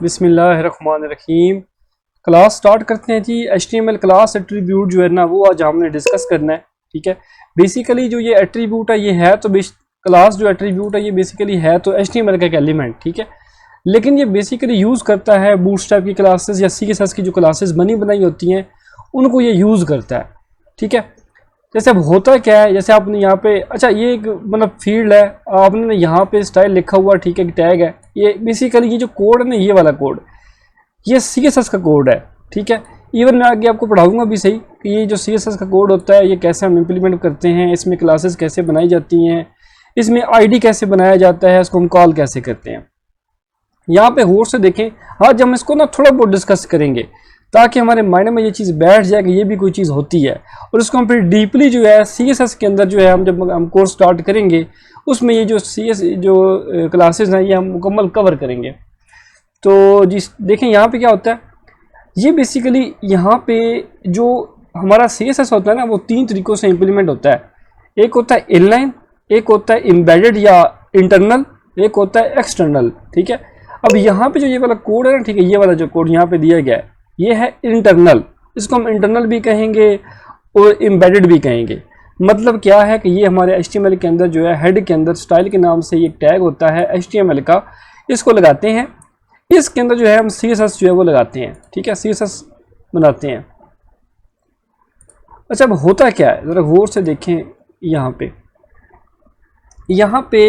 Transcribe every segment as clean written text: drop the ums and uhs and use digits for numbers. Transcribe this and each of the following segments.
बिस्मिल्लाहिर्रहमानिर्रहीम। Class start करते हैं जी। HTML क्लास एट्रीब्यूट जो है ना वो आज हमने डिस्कस करना है। ठीक है, बेसिकली जो ये एट्रीब्यूट है ये है तो क्लास जो एट्रीब्यूट है ये बेसिकली है तो HTML का एक एलिमेंट। ठीक है, लेकिन ये बेसिकली यूज़ करता है बूटस्ट्रैप की क्लासेस या CSS की जो क्लासेस बनी बनाई होती हैं उनको ये यूज़ करता है। ठीक है, जैसे अब होता क्या है, जैसे आपने यहाँ पे अच्छा ये एक मतलब फील्ड है, आपने यहाँ पे स्टाइल लिखा हुआ, ठीक है, टैग है। ये बेसिकली ये जो कोड है ना, ये वाला कोड ये CSS का कोड है। ठीक है, इवन मैं आगे आपको पढ़ाऊंगा भी सही कि ये जो CSS का कोड होता है ये कैसे हम इम्प्लीमेंट करते हैं, इसमें क्लासेस कैसे बनाई जाती हैं, इसमें ID कैसे बनाया जाता है, इसको हम कॉल कैसे करते हैं। यहाँ पे गौर से देखें, आज हम इसको ना थोड़ा बहुत डिस्कस करेंगे ताकि हमारे माइंड में ये चीज़ बैठ जाए कि ये भी कोई चीज़ होती है, और इसको हम फिर डीपली जो है CSS के अंदर जो है हम जब हम कोर्स स्टार्ट करेंगे उसमें ये जो जो क्लासेस हैं ये हम मुकम्मल कवर करेंगे। तो जिस देखें यहाँ पे क्या होता है, ये बेसिकली यहाँ पे जो हमारा CSS होता है ना वो 3 तरीक़ों से इम्प्लीमेंट होता है। एक होता है इनलाइन, एक होता है एम्बेडेड या इंटरनल, एक होता है एक्सटर्नल। ठीक है, अब यहाँ पे जो ये वाला कोड है ना, ठीक है, ये वाला जो कोड यहाँ पे दिया गया है ये है इंटरनल। इसको हम इंटरनल भी कहेंगे और एम्बेडेड भी कहेंगे। मतलब क्या है कि ये हमारे HTML के अंदर जो है हेड के अंदर स्टाइल के नाम से ये टैग होता है HTML का, इसको लगाते हैं। इसके अंदर जो है हम CSS जो है वो लगाते हैं। ठीक है, CSS बनाते हैं। अच्छा, अब होता क्या है ज़रा गौर से देखें। यहाँ पे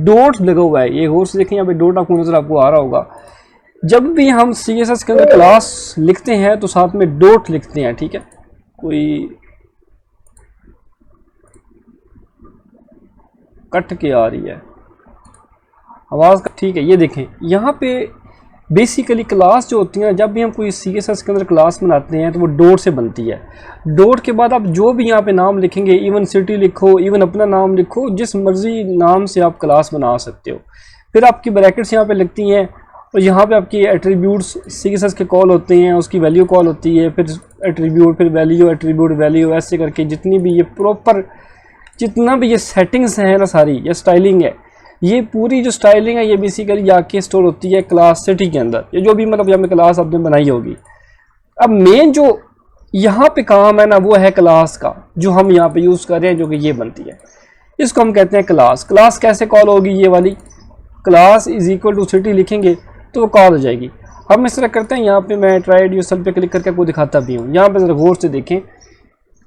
डॉट लगा हुआ है, ये गौर से देखें, यहाँ पे डॉट आपको नजर आपको आ रहा होगा। जब भी हम CSS के अंदर क्लास लिखते हैं तो साथ में डॉट लिखते हैं। ठीक है, कोई कट के आ रही है आवाज़। ठीक है, ये देखें यहाँ पे बेसिकली क्लास जो होती है, जब भी हम कोई CSS के अंदर क्लास बनाते हैं तो वो डॉट से बनती है। डॉट के बाद आप जो भी यहाँ पे नाम लिखेंगे, इवन सिटी लिखो, इवन अपना नाम लिखो, जिस मर्जी नाम से आप क्लास बना सकते हो। फिर आपकी ब्रैकेट्स यहाँ पे लगती हैं और यहाँ पे आपकी एट्रीब्यूट्स CSS के कॉल होते हैं, उसकी वैल्यू कॉल होती है, फिर एट्रीब्यूट, फिर वैल्यू, एट्रीब्यूट, वैल्यू, ऐसे करके जितनी भी ये प्रॉपर जितना भी ये सेटिंग्स हैं ना सारी, ये स्टाइलिंग है, ये पूरी जो स्टाइलिंग है ये बेसिकली आके स्टोर होती है क्लास सिटी के अंदर, ये जो भी मतलब यहाँ पे क्लास आपने बनाई होगी। अब मेन जो यहाँ पे काम है ना वो है क्लास का, जो हम यहाँ पे यूज़ कर रहे हैं, जो कि ये बनती है, इसको हम कहते हैं क्लास। क्लास कैसे कॉल होगी, ये वाली class is equal to city लिखेंगे तो वो कॉल हो जाएगी। हम इस तरह करते हैं, यहाँ पे मैं ट्राइड यूसेल्फ पे क्लिक करके आपको दिखाता भी हूँ। यहाँ पे ज़रा गौर से देखें,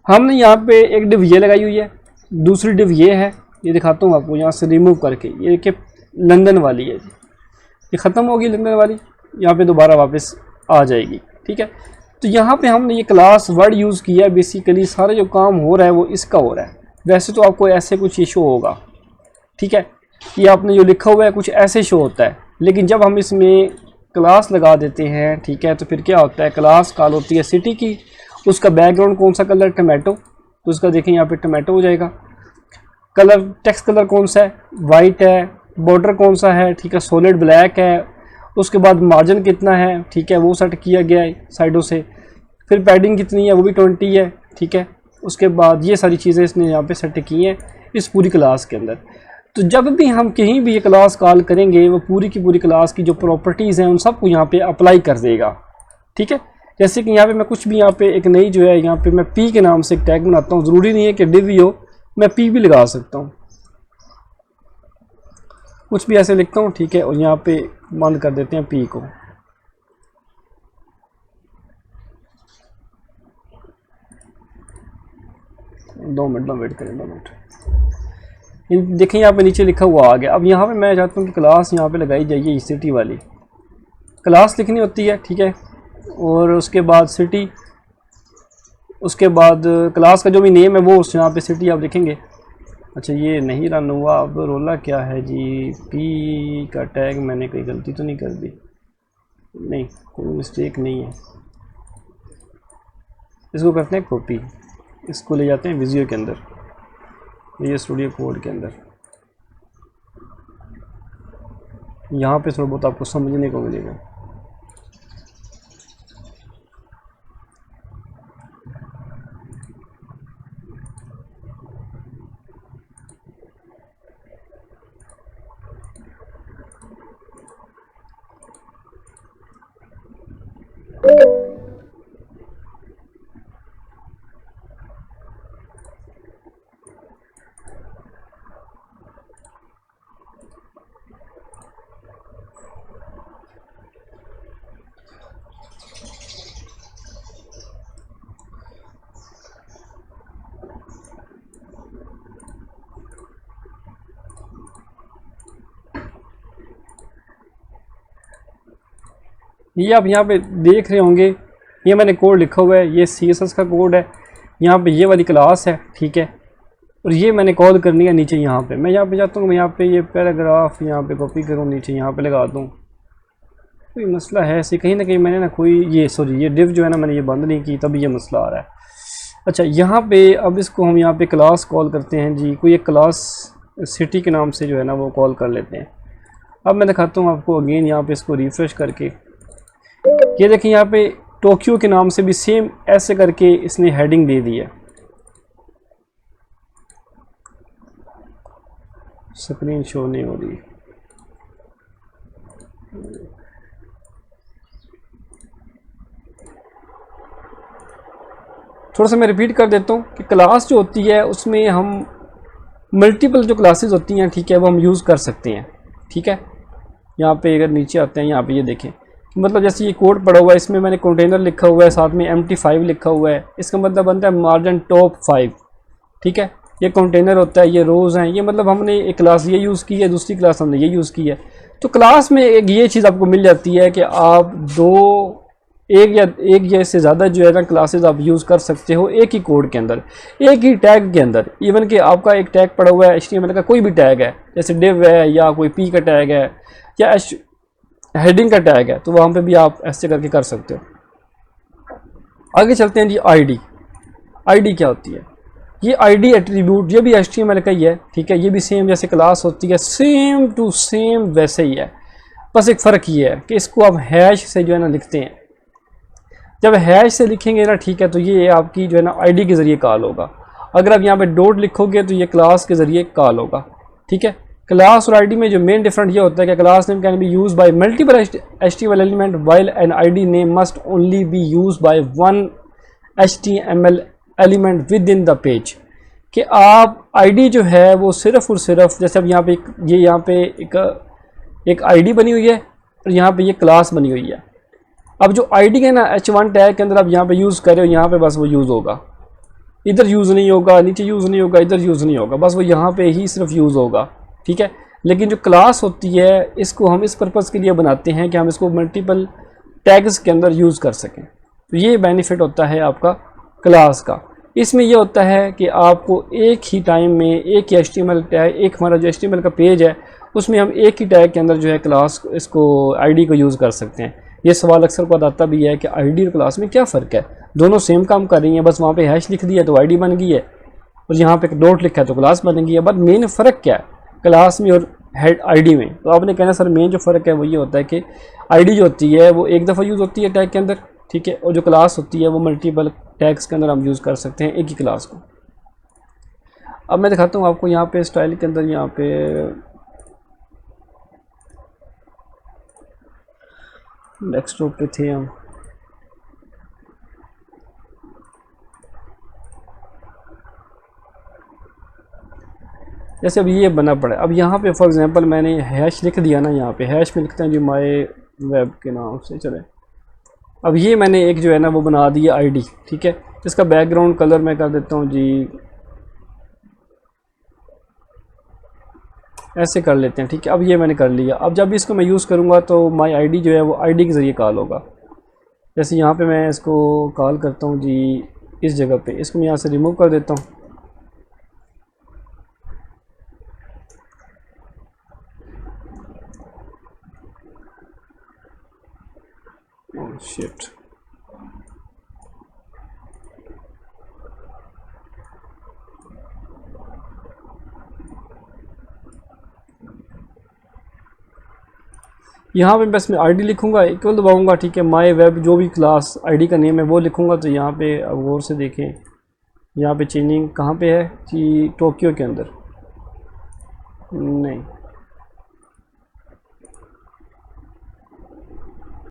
हमने यहाँ पे एक डिव ये लगाई हुई है, दूसरी डिव ये है, ये दिखाता हूँ आपको यहाँ से रिमूव करके। ये कि लंदन वाली है, ये ख़त्म होगी लंदन वाली, यहाँ पे दोबारा वापस आ जाएगी। ठीक है, तो यहाँ पे हमने ये क्लास वर्ड यूज़ किया। बेसिकली सारा जो काम हो रहा है वो इसका हो रहा है। वैसे तो आपको ऐसे कुछ इशू होगा, ठीक है, ये आपने जो लिखा हुआ है कुछ ऐसे शो होता है, लेकिन जब हम इसमें क्लास लगा देते हैं, ठीक है, तो फिर क्या होता है, क्लास कॉल होती है सिटी की, उसका बैकग्राउंड कौन सा कलर, टमाटो, तो उसका देखें यहाँ पे टमाटो हो जाएगा। कलर, टेक्स्ट कलर कौन सा है, वाइट है। बॉर्डर कौन सा है, ठीक है, सॉलिड ब्लैक है। उसके बाद मार्जिन कितना है, ठीक है, वो सेट किया गया है साइडों से। फिर पैडिंग कितनी है, वो भी 20 है। ठीक है, उसके बाद ये सारी चीज़ें इसने यहाँ पे सेट की हैं इस पूरी क्लास के अंदर। तो जब भी हम कहीं भी ये क्लास कॉल करेंगे वो पूरी की पूरी क्लास की जो प्रॉपर्टीज़ हैं उन सबको यहाँ पे अप्लाई कर देगा। ठीक है, जैसे कि यहाँ पे मैं कुछ भी यहाँ पे एक नई जो है यहाँ पे मैं P के नाम से एक टैग बनाता हूँ। ज़रूरी नहीं है कि डिव ही हो, मैं P भी लगा सकता हूँ, कुछ भी ऐसे लिखता हूँ। ठीक है, और यहाँ पे बंद कर देते हैं P को। दो मिनट वेट करें, 2 मिनट। देखें यहाँ पे नीचे लिखा हुआ आ गया। अब यहाँ पे मैं चाहता हूँ कि क्लास यहाँ पे लगाई जाइए, सिटी वाली क्लास लिखनी होती है। ठीक है, और उसके बाद सिटी, उसके बाद क्लास का जो भी नेम है वो उस यहाँ पे सिटी आप लिखेंगे। अच्छा, ये नहीं रन हुआ, अब रोला क्या है जी, P का टैग मैंने कोई गलती तो नहीं कर दी, नहीं कोई मिस्टेक नहीं है। इसको करते हैं कॉपी, इसको ले जाते हैं विजुअल के अंदर, ये स्टूडियो कोड के अंदर। यहाँ पे थोड़ा बहुत आपको समझने को मिलेगा। ये आप यहाँ पे देख रहे होंगे, ये मैंने कोड लिखा हुआ है, ये CSS का कोड है। यहाँ पे ये वाली क्लास है, ठीक है, और ये मैंने कॉल करनी है नीचे। यहाँ पे मैं यहाँ पे जाता हूँ, मैं यहाँ पे ये पैराग्राफ यहाँ पे कॉपी करूँ, नीचे यहाँ पे लगा दूँ। कोई मसला है ऐसे, कहीं ना कहीं मैंने ना कोई ये डिव जो है ना, मैंने ये बंद नहीं की, तभी ये मसला आ रहा है। अच्छा, यहाँ पे अब इसको हम यहाँ पे क्लास कॉल करते हैं जी, कोई एक क्लास सिटी के नाम से जो है ना वो कॉल कर लेते हैं। अब मैं दिखाता हूँ आपको अगेन, यहाँ पे इसको रिफ्रेश करके, ये देखिए यहाँ पे टोक्यो के नाम से भी सेम ऐसे करके इसने हेडिंग दे दी है। स्क्रीन शो नहीं हो रही, थोड़ा सा मैं रिपीट कर देता हूँ कि क्लास जो होती है उसमें हम मल्टीपल जो क्लासेस होती हैं, ठीक है, वो हम यूज़ कर सकते हैं। ठीक है, यहाँ पे अगर नीचे आते हैं, यहाँ पे ये देखें, मतलब जैसे ये कोड पड़ा हुआ है, इसमें मैंने कंटेनर लिखा हुआ है, साथ में MT5 लिखा हुआ है, इसका मतलब बनता है मार्जिन टॉप 5। ठीक है, ये कंटेनर होता है, ये रोज़ हैं, ये मतलब हमने एक क्लास ये यूज़ की है, दूसरी क्लास हमने ये यूज़ की है। तो क्लास में एक ये चीज़ आपको मिल जाती है कि आप एक या इससे ज़्यादा जो है ना क्लासेस आप यूज़ कर सकते हो एक ही कोड के अंदर, एक ही टैग के अंदर। इवन कि आपका एक टैग पड़ा हुआ है HTML का, कोई भी टैग है, जैसे div है या कोई p का टैग है या हेडिंग का टैग है, तो वहाँ पे भी आप ऐसे करके कर सकते हो। आगे चलते हैं जी, आईडी क्या होती है? ये आईडी एट्रीब्यूट, ये भी HTML का ही है, ठीक है, ये भी सेम जैसे क्लास होती है, सेम टू सेम वैसे ही है। बस एक फ़र्क ये है कि इसको आप हैश से जो है ना लिखते हैं। जब हैश से लिखेंगे ना, ठीक है, तो ये आपकी जो है ना आईडी के ज़रिए कॉल होगा। अगर आप यहाँ पे डॉट लिखोगे तो ये क्लास के ज़रिए कॉल होगा। ठीक है, क्लास और आईडी में जो मेन डिफरेंट ये होता है कि class name can be use by multiple HTML element while an ID name must only be use by one HTML element within the page. कि आप आईडी जो है वो सिर्फ और सिर्फ, जैसे अब यहाँ पे यहाँ पे एक आईडी बनी हुई है और यहाँ पे ये क्लास बनी हुई है। अब जो आईडी है ना H1 टैग के अंदर आप यहाँ पे यूज़ कर रहे हो, यहाँ पे बस वो यूज़ होगा, इधर यूज़ नहीं होगा, नीचे यूज़ नहीं होगा, इधर यूज़ नहीं होगा, बस वो यहाँ पे ही सिर्फ यूज़ होगा। ठीक है, लेकिन जो क्लास होती है इसको हम इस पर्पज़ के लिए बनाते हैं कि हम इसको मल्टीपल टैग्स के अंदर यूज़ कर सकें। तो ये बेनिफिट होता है आपका क्लास का। इसमें यह होता है कि आपको एक ही टाइम में एक ही HTML टैग, एक हमारा जो HTML का पेज है उसमें हम एक ही टैग के अंदर जो है क्लास इसको आईडी को यूज़ कर सकते हैं। ये सवाल अक्सर को आता भी है कि आईडी और क्लास में क्या फ़र्क है, दोनों सेम काम कर रही हैं, बस वहाँ पे हैश लिख दिया तो आईडी बन गई है और यहाँ पे डॉट लिखा है तो क्लास बन गई है। बट मेन फ़र्क क्या है क्लास में और हेड आईडी में? तो आपने कहना सर मेन जो फ़र्क है वो ये होता है कि आईडी जो होती है वो एक दफ़ा यूज़ होती है टैग के अंदर, ठीक है, और जो क्लास होती है वो मल्टीपल टैग्स के अंदर हम यूज़ कर सकते हैं एक ही क्लास को। अब मैं दिखाता हूँ आपको यहाँ पे स्टाइल के अंदर, यहाँ पे डेस्कटॉप पे थे हम, जैसे अब ये बना पड़ा है। अब यहाँ पे फॉर एग्जांपल मैंने हैश लिख दिया ना, यहाँ पे हैश में लिखते हैं जी माय वेब के नाम से, चले। अब ये मैंने एक जो है ना वो बना दी है आईडी, ठीक है, इसका बैकग्राउंड कलर मैं कर देता हूँ जी ऐसे कर लेते हैं, ठीक है। अब ये मैंने कर लिया। अब जब इसको मैं यूज़ करूँगा तो माय आईडी जो है वो आईडी के ज़रिए कॉल होगा। जैसे यहाँ पे मैं इसको कॉल करता हूँ जी इस जगह पे, इसको मैं यहाँ से रिमूव कर देता हूँ। ओह शिट, यहाँ पे बस मैं आईडी लिखूँगा, इक्वल दबाऊँगा, ठीक है, माय वेब जो भी क्लास आईडी का नेम है वो लिखूँगा। तो यहाँ पे अब गौर से देखें, यहाँ पे चेंजिंग कहाँ पे है जी, टोक्यो के अंदर नहीं,